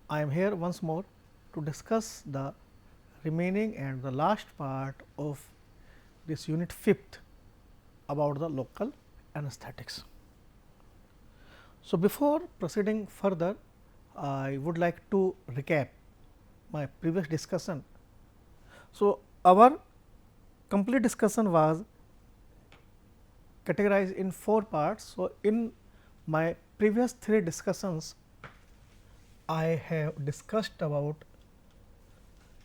I am here once more to discuss the remaining and the last part of this unit 5th about the local anesthetics. So, before proceeding further, I would like to recap my previous discussion. So, our complete discussion was categorized in 4 parts. So, in my previous 3 discussions, I have discussed about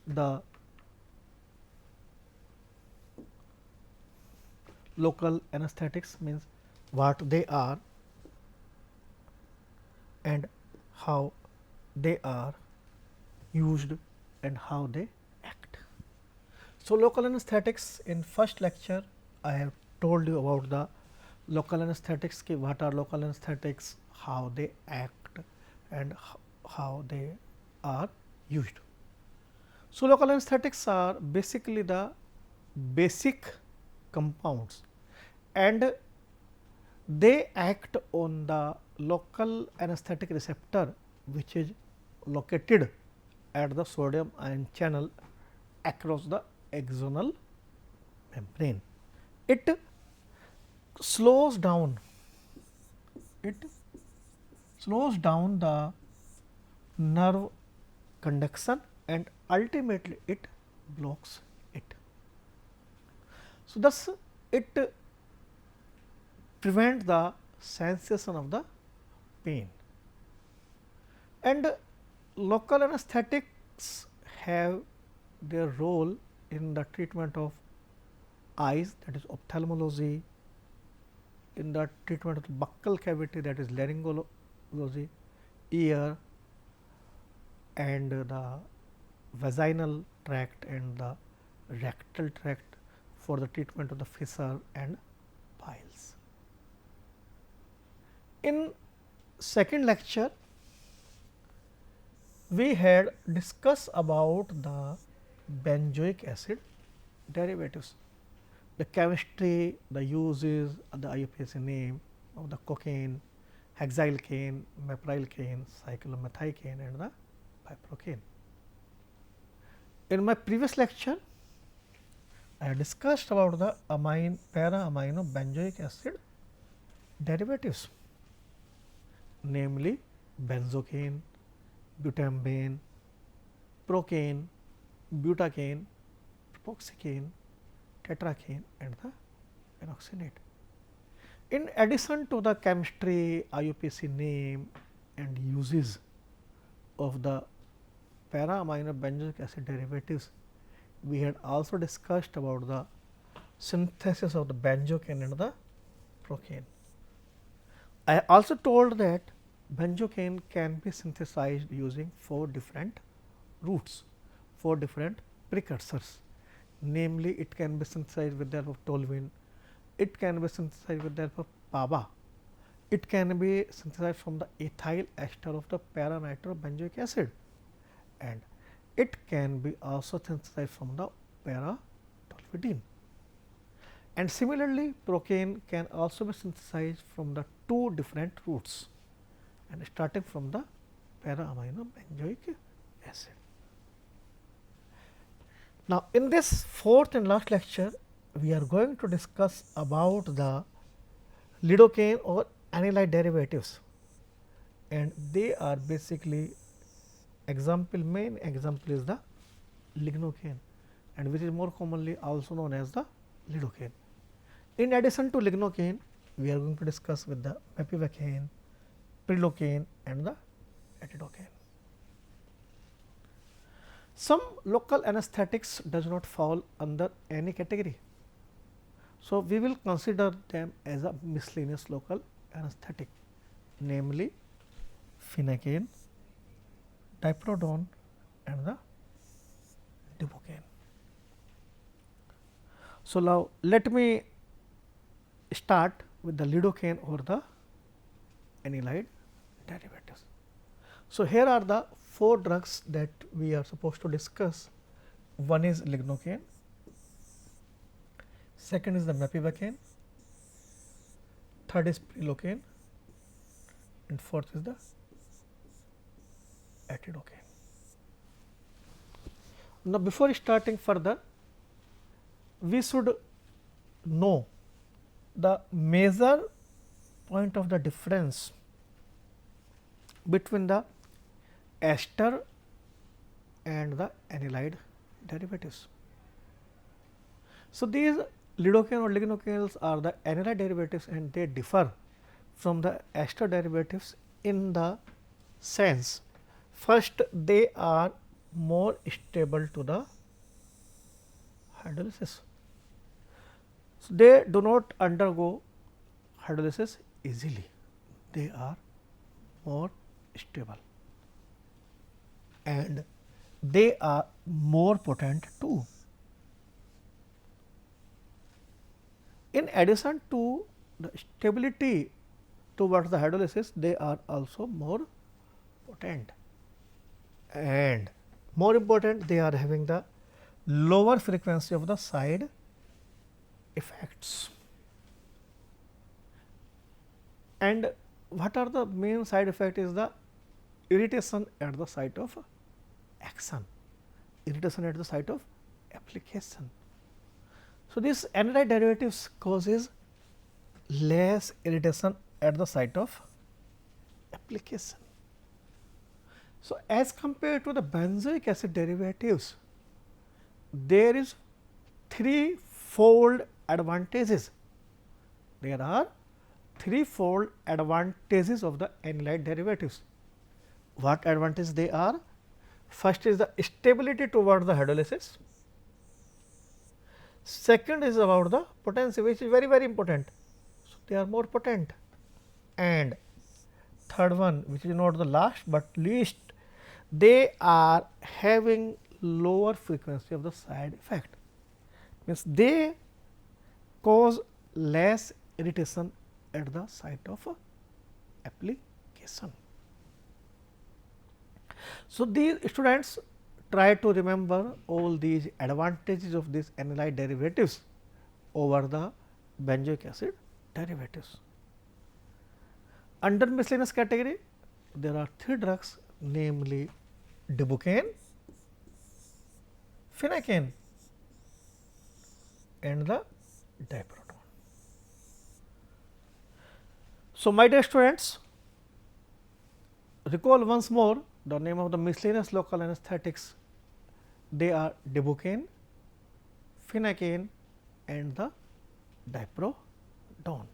the local anesthetics, means what they are and how they are used and how they act. So, local anesthetics, in first lecture I have told you about the local anesthetics, what are local anesthetics, how they act and how they are used. So, local anesthetics are basically the basic compounds and they act on the local anesthetic receptor, which is located at the sodium ion channel across the axonal membrane. It slows down it slows down the nerve conduction and ultimately it blocks it. So, thus it prevents the sensation of the pain, and local anesthetics have their role in the treatment of eyes, that is ophthalmology, in the treatment of the buccal cavity, that is laryngology, ear and the vaginal tract and the rectal tract for the treatment of the fissure and piles. In second lecture, we had discussed about the benzoic acid derivatives, the chemistry, the uses, the IUPAC name of the cocaine, hexylcane, meprilcane, cyclomethylcane and the piperocane. In my previous lecture, I have discussed about the para-amino benzoic acid derivatives, namely benzocaine, butambane, procaine, butacane, propoxycane, tetracane and the enoxinate. In addition to the chemistry, IUPAC name and uses of the para-amino benzoic acid derivatives, we had also discussed about the synthesis of the benzocaine and the procaine. I also told that benzocaine can be synthesized using 4 different routes, 4 different precursors, namely it can be synthesized with the help of toluene, it can be synthesized with the help of PABA, it can be synthesized from the ethyl ester of the para-nitrobenzoic acid, and it can be also synthesized from the para-tolfidine. And similarly, procaine can also be synthesized from the 2 different routes and starting from the para-amino benzoic acid. Now, in this fourth and last lecture, we are going to discuss about the lidocaine or anilide derivatives, and they are basically main example is the lignocaine, and which is more commonly also known as the lidocaine. In addition to lignocaine, we are going to discuss with the mepivacaine, prilocaine and the atidocaine. Some local anesthetics does not fall under any category. So, we will consider them as a miscellaneous local anesthetic, namely phenacaine, diprodone and the dibocaine. So, now let me start with the lidocaine or the anilide derivatives. So, here are the 4 drugs that we are supposed to discuss. One is lignocaine, second is the mepivacaine, third is prilocaine and fourth is the atidocaine. Now, before starting further, we should know the major point of the difference between the ester and the anilide derivatives. So, these lidocaine or lignocaines are the anilide derivatives and they differ from the ester derivatives in the sense, first they are more stable to the hydrolysis. So, they do not undergo hydrolysis easily, they are more stable and they are more potent too. In addition to the stability towards the hydrolysis, they are also more potent and more important, they are having the lower frequency of the side effects. And what are the main side effect is the irritation at the site of action, irritation at the site of application. So, this anilide derivatives causes less irritation at the site of application. So, as compared to the benzoic acid derivatives, there is threefold advantages. There are threefold advantages of the anilide derivatives. What advantage they are? First is the stability toward the hydrolysis. Second is about the potency, which is very important. So, they are more potent. And third one, which is not the last but least, they are having lower frequency of the side effect, means they cause less irritation at the site of application. So, these students try to remember all these advantages of these anilide derivatives over the benzoic acid derivatives. Under miscellaneous category, there are three drugs, namely Debucaine, Phenacaine and the Diproton. So, my dear students, recall once more the name of the miscellaneous local anesthetics. They are Debucaine, Phenacaine and the Diproton.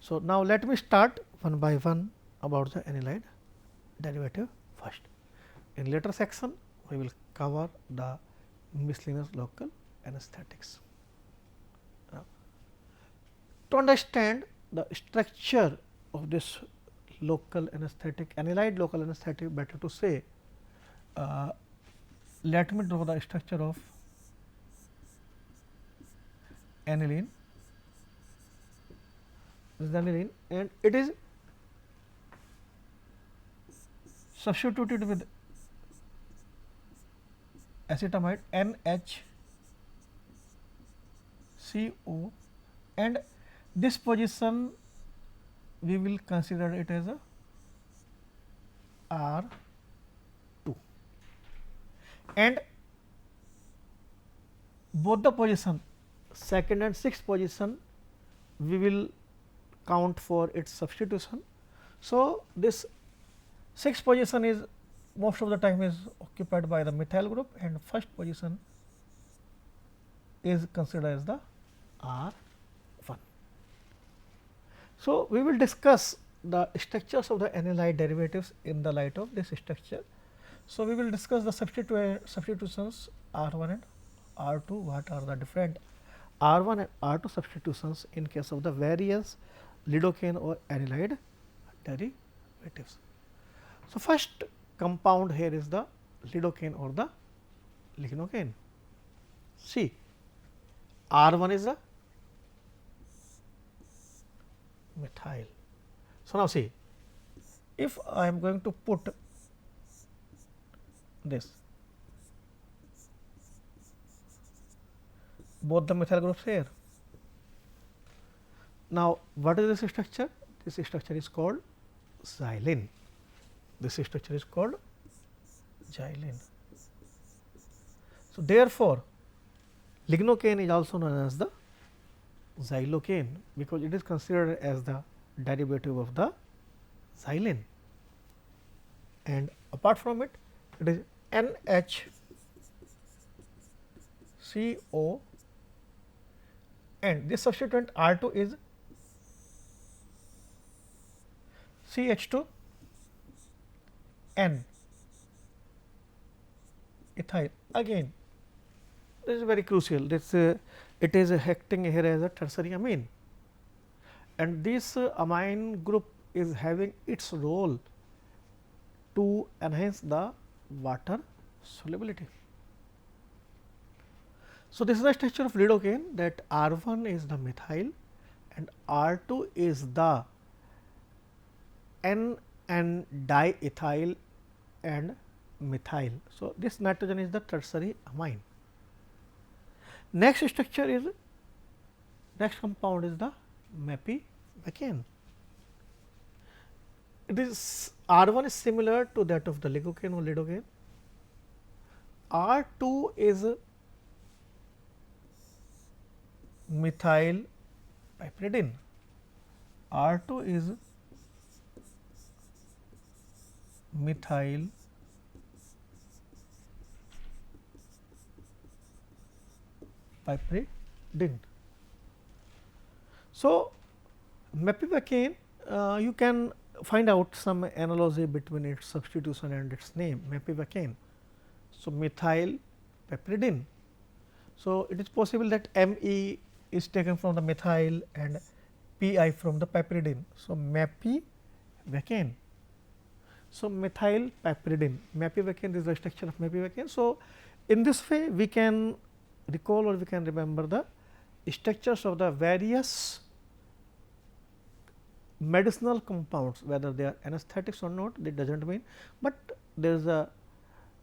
So, now let me start one by one about the anilide derivative first. In later section, we will cover the miscellaneous local anesthetics. Now, to understand the structure of this local anesthetic, anilide local anesthetic, better to say, let me draw the structure of aniline. This is the aniline and it is substituted with acetamide NHCO and this position we will consider it as a R2 and both the position second and sixth position we will count for its substitution. So, this sixth position is most of the time is occupied by the methyl group and first position is considered as the R1. So, we will discuss the structures of the anilide derivatives in the light of this structure. So, we will discuss the substitutions R1 and R2, what are the different R1 and R2 substitutions in case of the various lidocaine or anilide derivatives. So, first compound here is the lidocaine or the lignocaine. See, R1 is the methyl. So, now see, if I am going to put this both the methyl groups here. Now, what is this structure? This structure is called xylene. This structure is called xylene. So, therefore, lignocane is also known as the xylocane, because it is considered as the derivative of the xylene, and apart from it, it is NHCO, and this substituent R 2 is CH2 N ethyl. Again, this is very crucial. This it is acting here as a tertiary amine, and this amine group is having its role to enhance the water solubility. So, this is the structure of lidocaine, that R 1 is the methyl and R 2 is the N and diethyl and methyl. So, this nitrogen is the tertiary amine. Next structure is, next compound is the mepivacane. It is R 1 is similar to that of the ligocane or lidocaine. R 2 is methyl piperidine. R 2 is methyl piperidine. So, mepivacane, you can find out some analogy between its substitution and its name, mepivacane. So, methyl piperidine. So, it is possible that Me is taken from the methyl and Pi from the piperidine. So, mepivacane. So, methyl piperidine, mepivacane is the structure of mepivacane. So, in this way we can recall or we can remember the structures of the various medicinal compounds, whether they are anesthetics or not, that does not mean, but there is a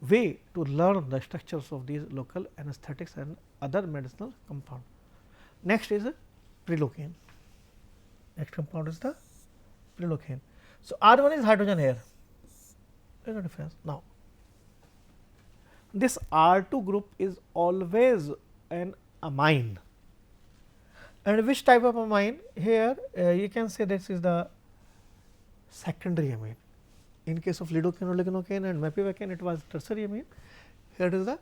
way to learn the structures of these local anesthetics and other medicinal compound. Next is prilocaine. Next compound is the prilocaine. So, R 1 is hydrogen here, there is no difference. Now, this R 2 group is always an amine, and which type of amine? Here you can say this is the secondary amine. In case of lidocaine or lignocane and mepivacane, it was tertiary amine. Here it is the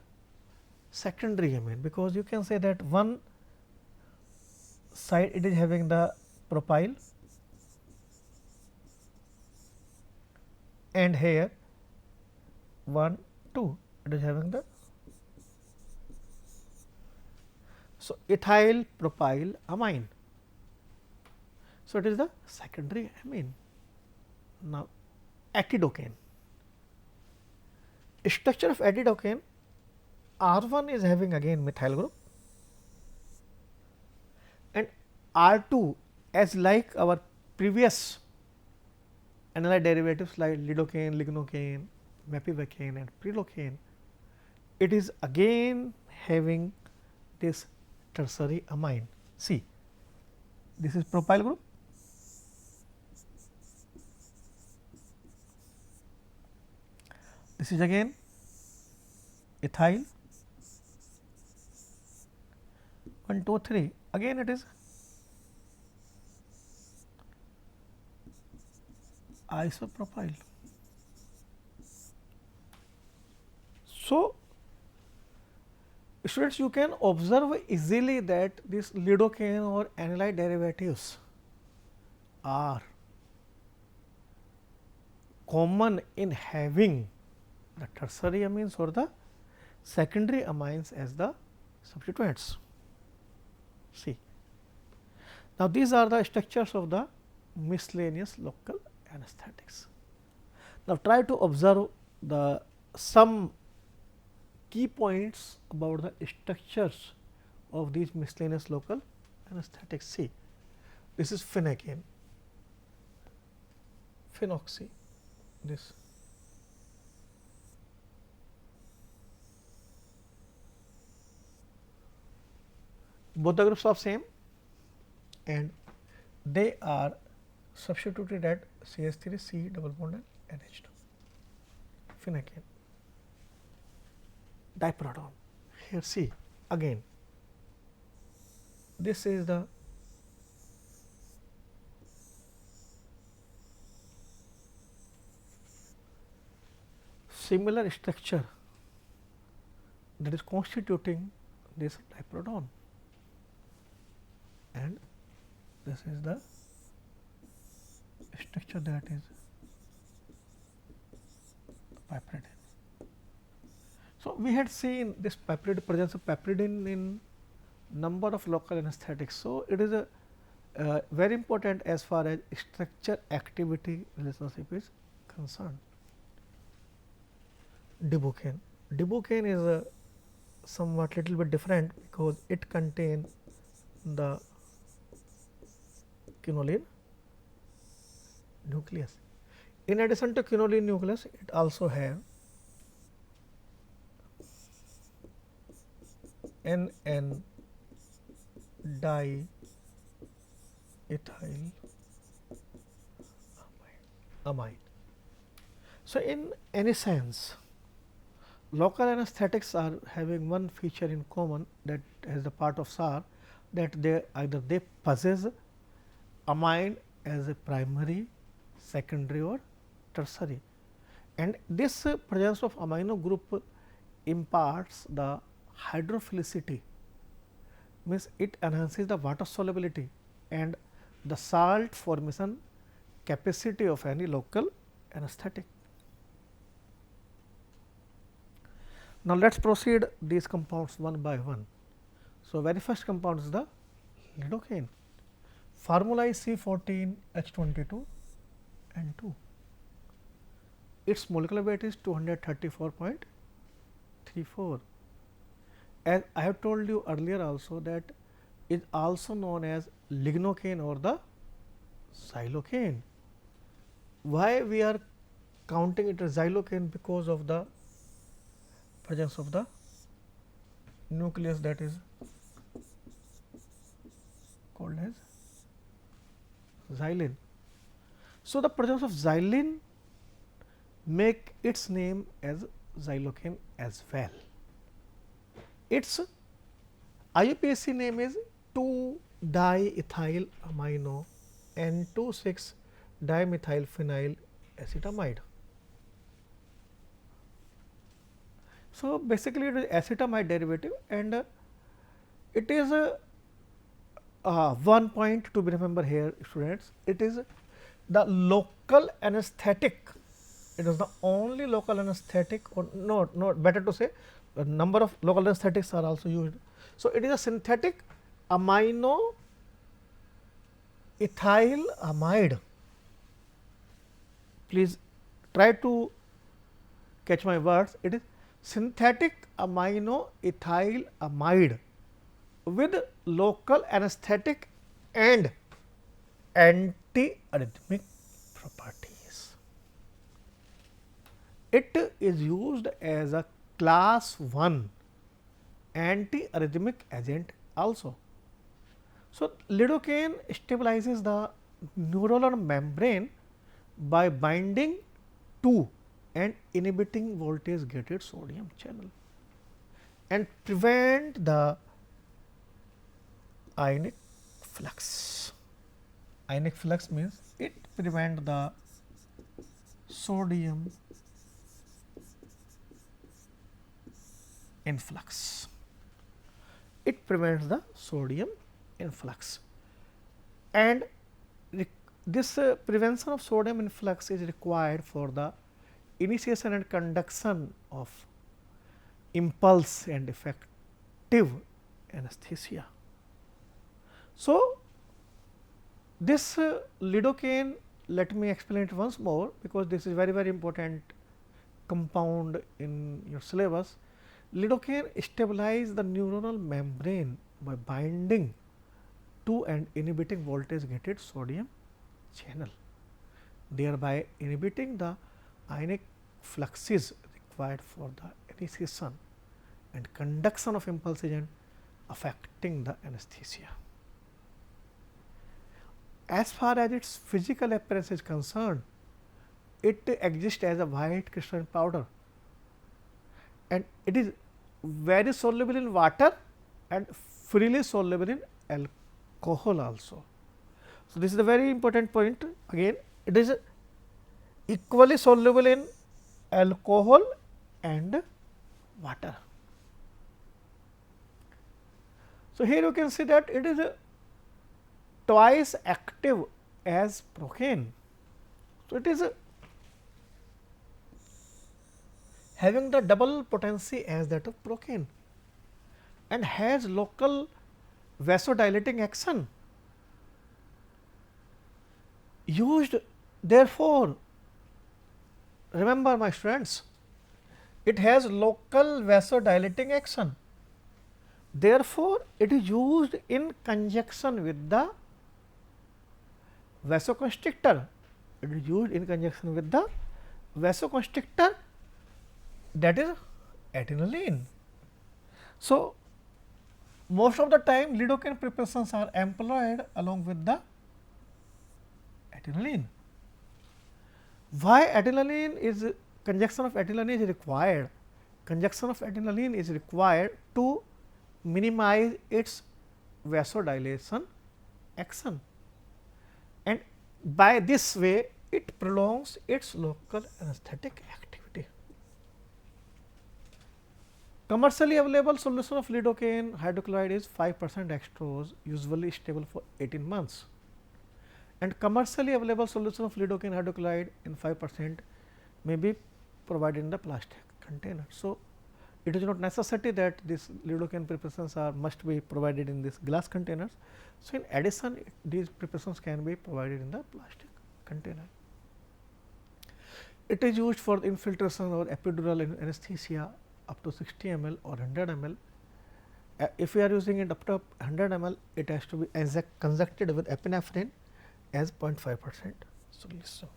secondary amine, because you can say that one side it is having the propyl, and here 1 2 it is having the, so ethyl propyl amine. So, it is the secondary amine. Now, atidocaine. Structure of atidocaine, R 1 is having again methyl group, and R 2, as like our previous analyte derivatives like lidocaine, lignocaine, mepivacane and prilocaine, it is again having this tertiary amine. See, this is propyl group, this is again ethyl, 1 2 3, again it is isopropyl. So, students, you can observe easily that this lidocaine or analyte derivatives are common in having the tertiary amines or the secondary amines as the substituents. See, now these are the structures of the miscellaneous local anesthetics. Now, try to observe the some key points about the structures of these miscellaneous local anesthetics. See, this is phenacane, phenoxy, this. Both the groups are same and they are substituted at CH3 C double bond and NH2. phenakane, diproton. Here see again, this is the similar structure that is constituting this diproton, and this is the structure that is piperidine. So, we had seen this presence of piperidine in number of local anesthetics. So, it is a very important as far as structure activity relationship is concerned. Dibukane. Dibukane is a somewhat little bit different because it contains the quinoline nucleus. In addition to quinoline nucleus, it also have NN diethyl amide. So, in any sense, local anesthetics are having one feature in common, that as the part of SAR, that they either they possess amide as a primary, secondary or tertiary, and this presence of amino group imparts the hydrophilicity, means it enhances the water solubility and the salt formation capacity of any local anesthetic. Now, let us proceed these compounds one by one. So, very first compound is the lidocaine. Formula is C14H22 and 2. Its molecular weight is 234.34. As I have told you earlier also, that is also known as lignocaine or the xylocaine. Why we are counting it as xylocaine? Because of the presence of the nucleus that is called as xylene. So, the presence of xylene make its name as xylocaine as well. Its IUPAC name is 2-diethyl amino N26-dimethyl acetamide. So, basically it is acetamide derivative, and it is one point to be remember here, students. It is the local anesthetic. It is the only local anesthetic, or not better to say, a number of local anesthetics are also used. So, it is a synthetic amino ethyl amide. Please try to catch my words. It is synthetic amino ethyl amide with local anesthetic and antiarrhythmic properties. It is used as a class 1 antiarrhythmic agent also. So, lidocaine stabilizes the neuronal membrane by binding to and inhibiting voltage gated sodium channel and prevent the ionic flux. Ionic flux means it prevents the sodium influx. It prevents the sodium influx, and this prevention of sodium influx is required for the initiation and conduction of impulse and effective anesthesia. So, this lidocaine, let me explain it once more, because this is very important compound in your syllabus. Lidocaine stabilizes the neuronal membrane by binding to and inhibiting voltage gated sodium channel, thereby inhibiting the ionic fluxes required for the initiation and conduction of impulse agent affecting the anesthesia. As far as its physical appearance is concerned, it exists as a white crystalline powder, and it is very soluble in water and freely soluble in alcohol also. So, this is a very important point. Again, it is equally soluble in alcohol and water. So, here you can see that it is twice active as procaine. So, it is having the double potency as that of procaine and has local vasodilating action. Used, therefore, remember my students, it has local vasodilating action. Therefore, it is used in conjunction with the vasoconstrictor. It is used in conjunction with the vasoconstrictor, that is adrenaline. So, most of the time lidocaine preparations are employed along with the adrenaline. Why adrenaline is conjunction of adrenaline is required? Conjunction of adrenaline is required to minimize its vasodilation action, and by this way it prolongs its local anesthetic activity. Commercially available solution of lidocaine hydrochloride is 5% dextrose, usually stable for 18 months, and commercially available solution of lidocaine hydrochloride in 5% may be provided in the plastic container. So, it is not necessity that this lidocaine preparations are must be provided in this glass containers. So, in addition these preparations can be provided in the plastic container. It is used for infiltration or epidural anesthesia up to 60 ml or 100 ml. If we are using it up to 100 ml, it has to be conjuncted with epinephrine as 0.5% solution.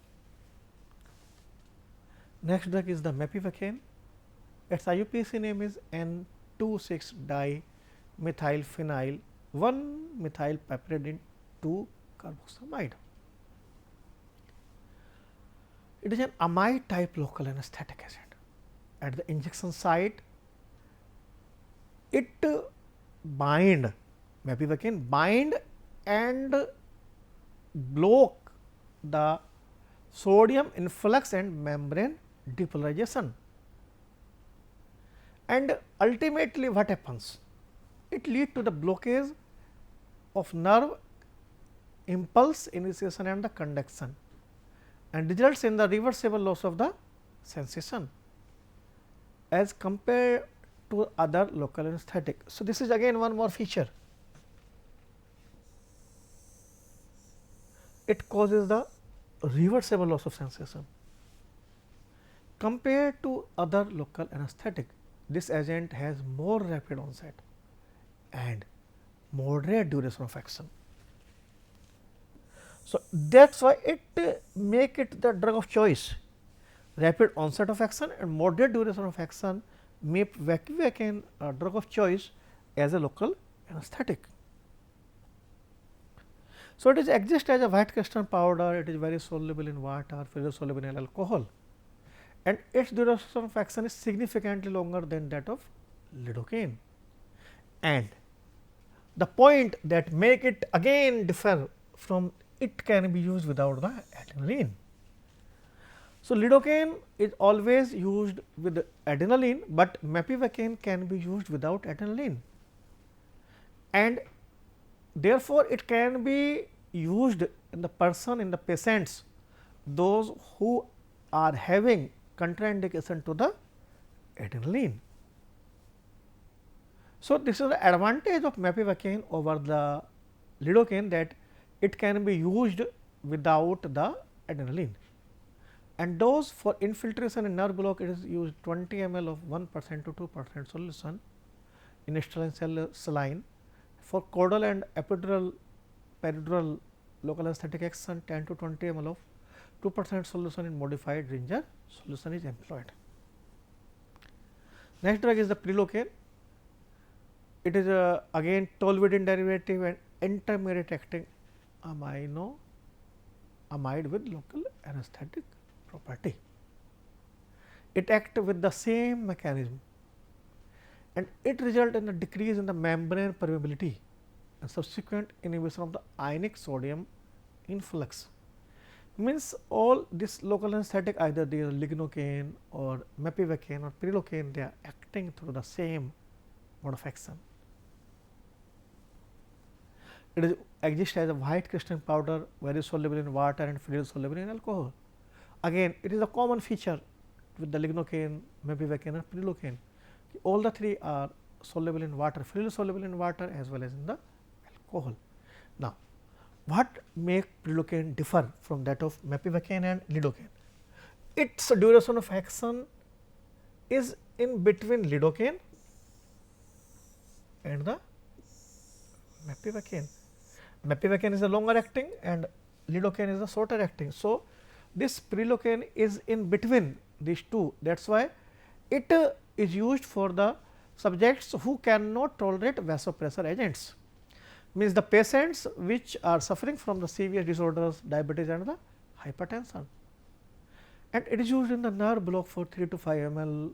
Next drug is the mepivacaine. Its IUPAC name is N26-dimethylphenyl 1-methylpiperidine 2-carboxamide. It is an amide type local anesthetic agent. At the injection site, it mepivacaine bind and block the sodium influx and membrane depolarization, and ultimately what happens? It leads to the blockage of nerve impulse initiation and the conduction, and results in the reversible loss of the sensation as compared to other local anesthetic. So, this is again one more feature. It causes the reversible loss of sensation. Compared to other local anesthetic, this agent has more rapid onset and moderate duration of action. So, that is why it make it the drug of choice. Rapid onset of action and moderate duration of action make mepivacaine a drug of choice as a local anesthetic. So, it is exists as a white crystalline powder, it is very soluble in water, very soluble in alcohol, and its duration of action is significantly longer than that of lidocaine. And the point that make it again differ from it can be used without the adrenaline. So, lidocaine is always used with adrenaline, but mepivacaine can be used without adrenaline, and therefore, it can be used in the person, in the patients, those who are having contraindication to the adrenaline. So, this is the advantage of mepivacaine over the lidocaine, that it can be used without the adrenaline, and dose for infiltration in nerve block, it is used 20 ml of 1% to 2% solution in sterile saline. For caudal and epidural peridural local anesthetic action, 10 to 20 ml of 2% solution in modified Ringer solution is employed. Next drug is the prilocaine. It is again tolvaptan derivative and intermediate acting amide with local anesthetic property. It acts with the same mechanism and it results in a decrease in the membrane permeability and subsequent inhibition of the ionic sodium influx. Means all this local anesthetic, either they are lignocaine or mepivacaine or prilocaine, they are acting through the same mode of action. It is exists as a white crystalline powder, very soluble in water and freely soluble in alcohol. Again, it is a common feature with the lignocaine, mepivacaine or prilocaine. All the three are soluble in water, freely soluble in water as well as in the alcohol. Now, what make prilocaine differ from that of mepivacaine and lidocaine? Its duration of action is in between lidocaine and the mepivacaine. Mepivacaine is a longer acting and lidocaine is a shorter acting. So, this prilocaine is in between these two, that is why it is used for the subjects who cannot tolerate vasopressor agents, means the patients which are suffering from the severe disorders, diabetes and the hypertension, and it is used in the nerve block for 3 to 5 ml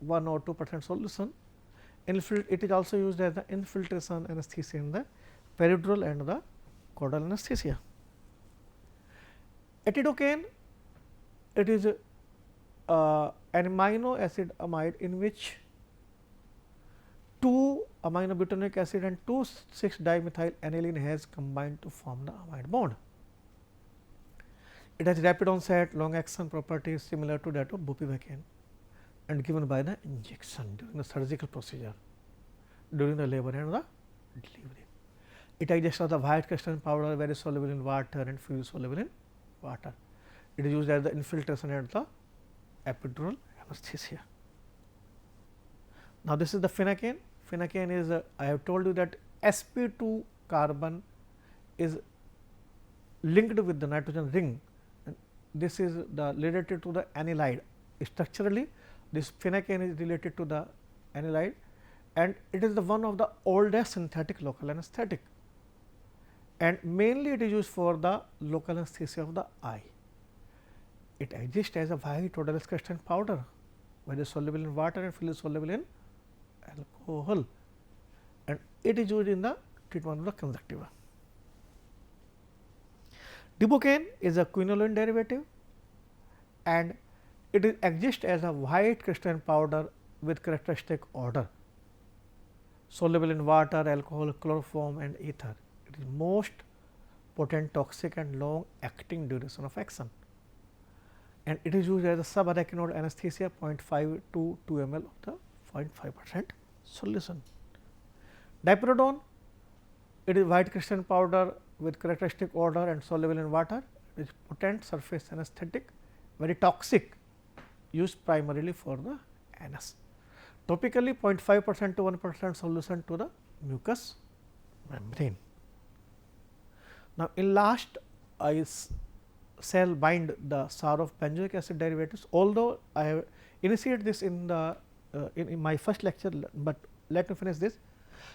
1 or 2% solution. It is also used as the infiltration anesthesia in the peridural and the caudal anesthesia. Atidocaine, it is an amino acid amide in which 2 aminobutanoic acid and 2,6-dimethyl aniline has combined to form the amide bond. It has rapid onset, long action properties similar to that of bupivacaine and given by the injection during the surgical procedure, during the labor and the delivery. It exists as a white crystalline powder, very soluble in water and freely soluble in water. It is used as the infiltration at the epidural anesthesia. Now, this is the phenacaine. Phenacaine is I have told you that sp2 carbon is linked with the nitrogen ring, and this is the related to the anilide. Structurally, this phenacaine is related to the anilide and it is the one of the oldest synthetic local anesthetic, and mainly it is used for the local anesthesia of the eye. It exists as a white odorless crystalline powder, very soluble in water and freely soluble in alcohol, and it is used in the treatment of the conjunctiva. Dibocaine is a quinolone derivative and it exists as a white crystalline powder with characteristic odor, soluble in water, alcohol, chloroform and ether. It is most potent, toxic and long acting duration of action, and it is used as a subarachnoid anesthesia 0.5 to 2 ml of the 0.5% solution. Diperodone, it is white crystalline powder with characteristic odor and soluble in water. It is potent surface anesthetic, very toxic, used primarily for the anus. Topically 0.5% to 1% solution to the mucous membrane. Now, in last I shall bind the sour of benzoic acid derivatives, although I have initiated this in the in my first lecture, but let me finish this.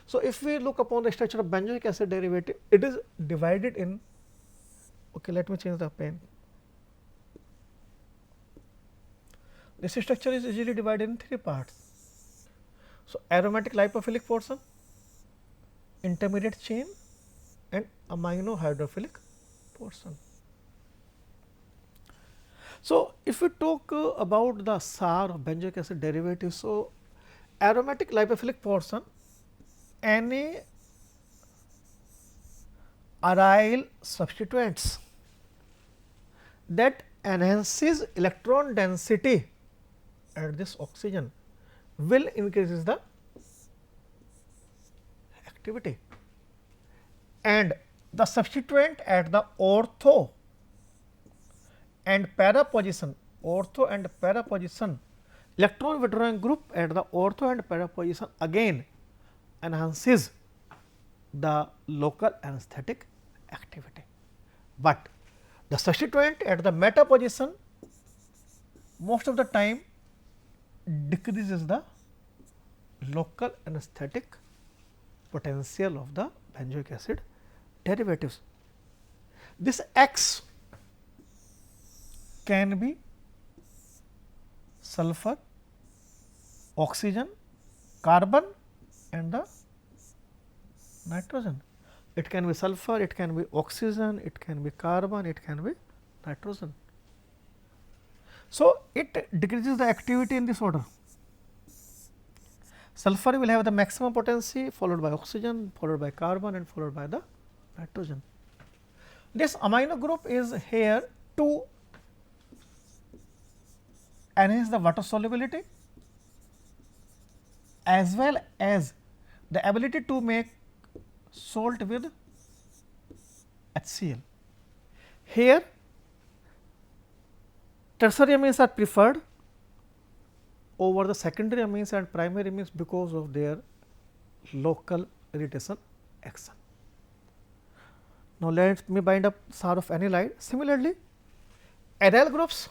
So, if we look upon the structure of benzoic acid derivative, it is divided in, okay, let me change the pen. This structure is easily divided in 3 parts. So, aromatic lipophilic portion, intermediate chain and amino hydrophilic portion. So, if we talk about the SAR of benzoic acid derivative, so aromatic lipophilic portion, any aryl substituents that enhances electron density at this oxygen will increases the activity, and the substituent at the ortho and para position, electron withdrawing group at the ortho and para position again enhances the local anesthetic activity, but the substituent at the meta position most of the time decreases the local anesthetic potential of the benzoic acid derivatives. This acts can be sulfur, oxygen, carbon and the nitrogen. It can be sulfur, it can be oxygen, it can be carbon, it can be nitrogen. So, it decreases the activity in this order. Sulfur will have the maximum potency, followed by oxygen, followed by carbon and followed by the nitrogen. This amino group is here to enhance the water solubility as well as the ability to make salt with HCl. Here tertiary amines are preferred over the secondary amines and primary amines because of their local irritation action. Now, let me bind up SAR of anilide. Similarly, aryl groups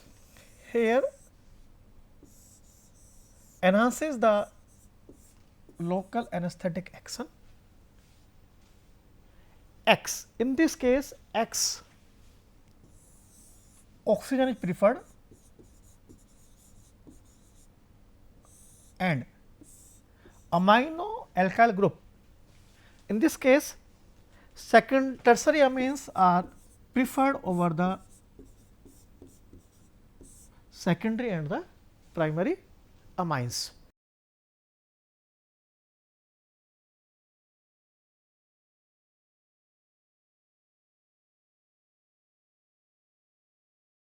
here enhances the local anesthetic action. X, in this case X, oxygen is preferred and amino alkyl group, in this case tertiary amines are preferred over the secondary and the primary amines.